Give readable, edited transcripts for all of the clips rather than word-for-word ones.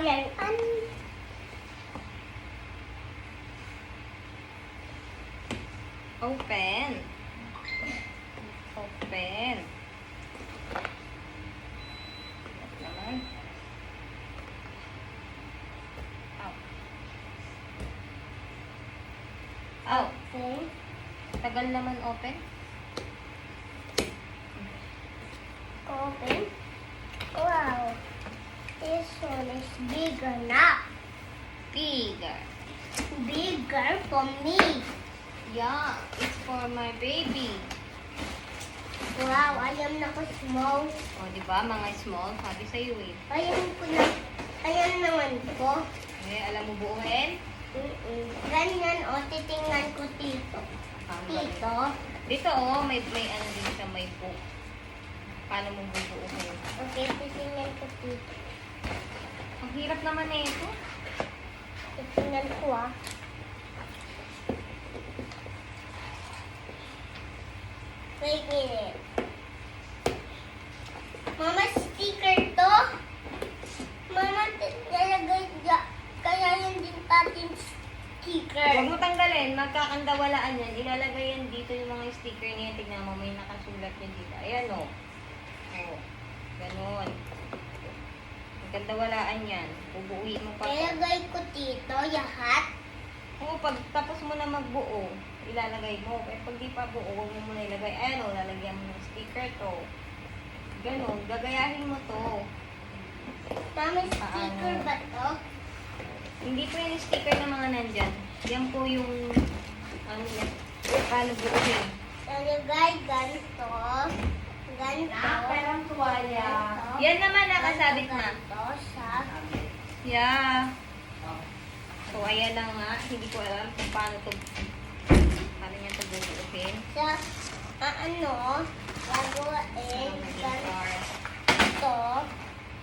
yan. Open. Open. Naman. Out. Out. Okay. Tagal naman open. Open. Wow. This one is bigger now. Bigger. Bigger for me. Yeah, it's for my baby. Wow, alam na ko small. O, di ba? Mga small. Sabi sa'yo eh. Ayan naman ko. Eh, alam mo buuhin? Ganyan o, titingnan ko dito. Dito. Dito may ano din siya, may book. Paano mo bubuuhin? Okay, titingnan ko dito. Ang hirap naman eh ito. Titingnan ko ah. Wait a minute. Mama, sticker to? Mama, nalagay dyan. Kaya yun din ating sticker. Huwag mo tanggalin, magkakandawalaan yan. Ilalagay yan dito yung mga sticker niya. Tignan mo, may nakasulat yan dito. Ayan o. O. Ganon. Magkandawalaan yan. Bubuuin mo pa. Nalagay ko dito, lahat. Oo, pag tapos mo na magbuo, ilalagay mo. Pero pag di pa buo, huwag mo muna ilagay. Ayan o, lalagyan mo ng sticker to. Ganon, gagayahin mo to. Mama, sticker ba to? Hindi po yung sticker ng mga nandyan. Yan po yung, ano yan, paano buuhin. Nalagay ganito. Ganito. Parang tuwalya. Yan naman nakasabit na. Ganito sa... Yeah. So, ayan na nga. Hindi ko alam kung paano niya ito bubuuhin. Sa... ano? Gagawin. Ganito.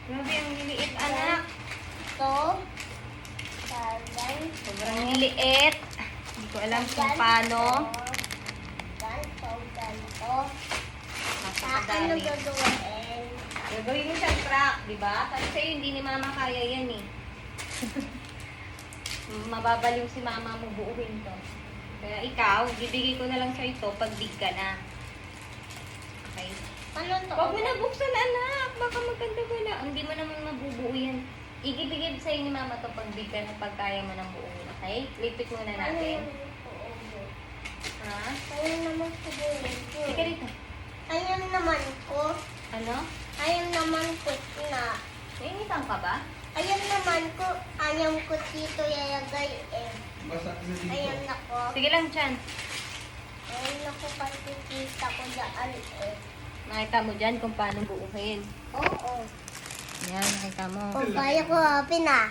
Grabe, ang liliit, anak. Ito. Ganito. Sobrang liliit. Hindi ko alam kung paano. Ganito. Ganito. Ano Napakadami. gagawin? Gagawin mo siyang track, di ba? Kasi sa'yo, hindi ni mama kaya yan eh. Mababaliw si mama mo buuhin to. Kaya ikaw, bibigay ko na lang sa ito pag big ka na. Okay? Ano to? Huwag mo na buksan, anak. Baka maganda wala. Hindi mo naman mabubuo yan. Igibigay sa'yo ni mama to pag big ka na, pag kaya mo nang buuin. Okay? Lipit muna natin. Ha? Ayun naman siguro. Ika dito. Ayun naman ko. Ano? Ayun naman ko na. Nainitan ka ba? Ayun naman ko. Ayaw ko dito yayagay eh. Basta kasi dito. Ayun ako. Sige lang, Chan. Ayun ako kasi kita ko daan eh. Nakita mo dyan kung paano buuhin. Oo. Yan, nakita mo. Kung kaya ko open ah.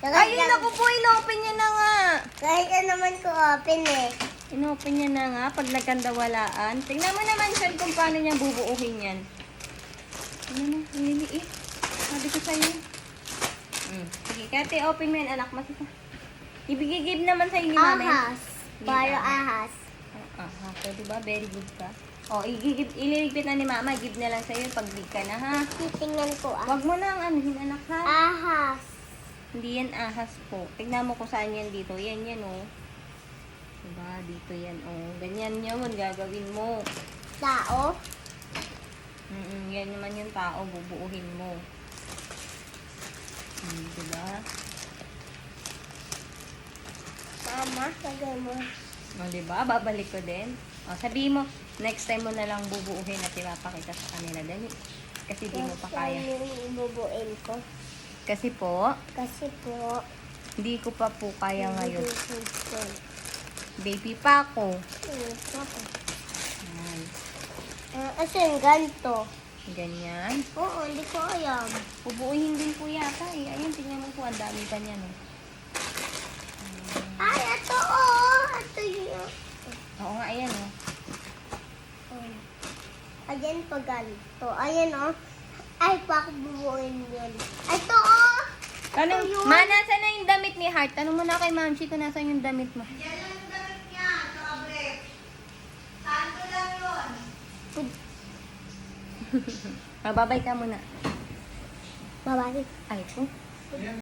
Ayun ako po, inopen niya na nga. Kaya naman ko open eh. Inopen niya na nga pag nagkandawalaan. Tingnan mo naman siya kung paano niya bubuuhin yan. Ano na, ang liliit. Sabi ko sa'yo. Sige, kate, open mo yan, anak. Masita. Ibigay-give naman sa'yo ni mama. Ahas. Para ahas. Aha, so diba? Very good ka. O, ililigpit na ni mama. Give na lang sa'yo pag big ka na, ha? Titingnan ko ah. Huwag mo na ang anuhin, anak, ha? Ahas. Hindi yan ahas po. Tignan mo kung saan yan dito. Yan, oh. Diba? Dito yan, oh. Ganyan yun. Gagawin mo. Tao. Yan naman yung tao. Bubuuhin mo. Diba? Mama, lagay mo. O, diba? Babalik ko din. O, sabihin mo, next time mo na lang bubuuhin at ipapakita sa kanila. Dali. Kasi di mo pa kaya. Yung ibubuin ko. Kasi po, Kasi po, hindi ko pa po kaya ngayon. Ito. Baby pa ako. Yan. Asan ganito? Ganyan. Oo, hindi ko alam. Bubuuhin din po yata eh. Ayun, tingnan mo po. Ang dami pa niyan. Oh. Ay, ito oh! Ito yun. Oo nga, ayan oh. Ayan pa ganito. Ayan oh. Ay, bakit bubuin yun? Ito oh! Tanong, Ayun. Ma, nasaan na yung damit ni Heart? Tanong mo na kay Ma'am Chito, nasaan yung damit mo? Yan lang yung damit niya, tsaka break. Santo lang yun. Mababay ka muna. Bye-bye. Ay, ito.